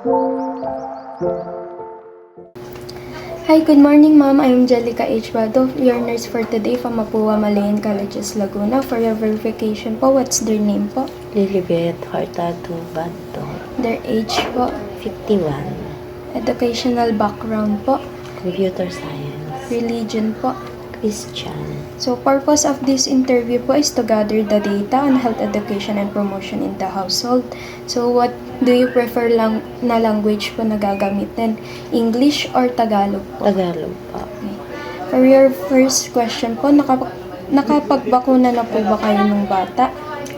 Hi, good morning ma'am. I am Jellica H. Bado, your nurse for today from Mapua Malayan Colleges, Laguna. For your verification po, what's their name po? Lilibet Hurtado Bado, Their age po? 51, Educational background po? Computer Science, Religion po? Christian. So, purpose of this interview po is to gather the data on health education and promotion in the household. So, what do you prefer lang na language po na gagamitin? English or Tagalog po? Tagalog po. Okay. For your first question po, nakapagbakuna na po ba kayo ng bata?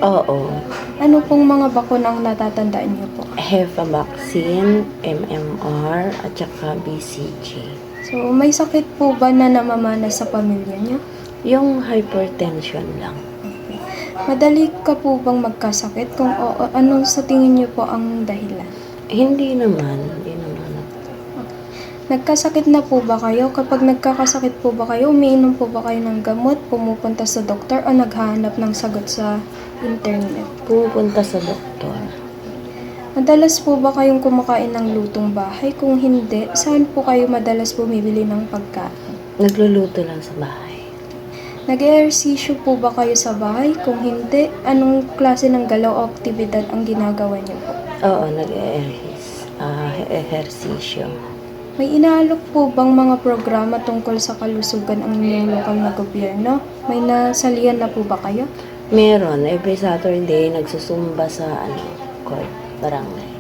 Oo. Ano pong mga bakuna ang natatandaan niyo po? HEPA vaccine, MMR, at saka BCG. So, may sakit po ba na namamana sa pamilya niyo? Yung hypertension lang. Okay. Madali ka po bang magkasakit? Kung oo, anong sa tingin niyo po ang dahilan? Hindi naman. Nagkasakit na po ba kayo? Kapag nagkakasakit po ba kayo, umiinom po ba kayo ng gamot, pumupunta sa doktor, o naghahanap ng sagot sa internet? Pumupunta sa doktor. Madalas po ba kayong kumakain ng lutong bahay? Kung hindi, saan po kayo madalas bumibili ng pagkain? Nagluluto lang sa bahay. Nag-ehersisyo po ba kayo sa bahay? Kung hindi, anong klase ng galaw o aktibidad ang ginagawa niyo po? Oo, nag-ehersisyo. May inaalok po bang mga programa tungkol sa kalusugan ang inyong lokal na gobyerno? May nasalihan na po ba kayo? Meron, every Saturday, nagsusumba sa court, barangay.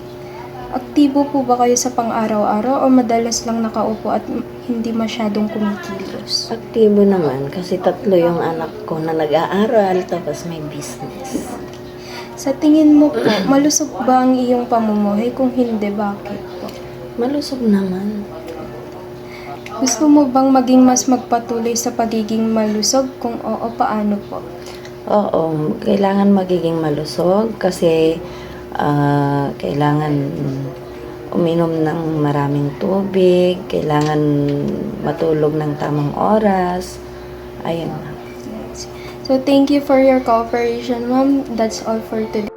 Aktibo po ba kayo sa pang-araw-araw o madalas lang nakaupo at hindi masyadong kumikilos? Aktibo naman kasi 3 yung anak ko na nag-aaral tapos may business. Sa tingin mo po, malusog ba ang iyong pamumuhay? Kung hindi, bakit po? Malusog naman. Gusto mo bang maging mas magpatuloy sa pagiging malusog? Kung oo, paano po? Oo, kailangan magiging malusog kasi kailangan uminom ng maraming tubig, kailangan matulog ng tamang oras. Ayun na. So, thank you for your cooperation, ma'am. That's all for today.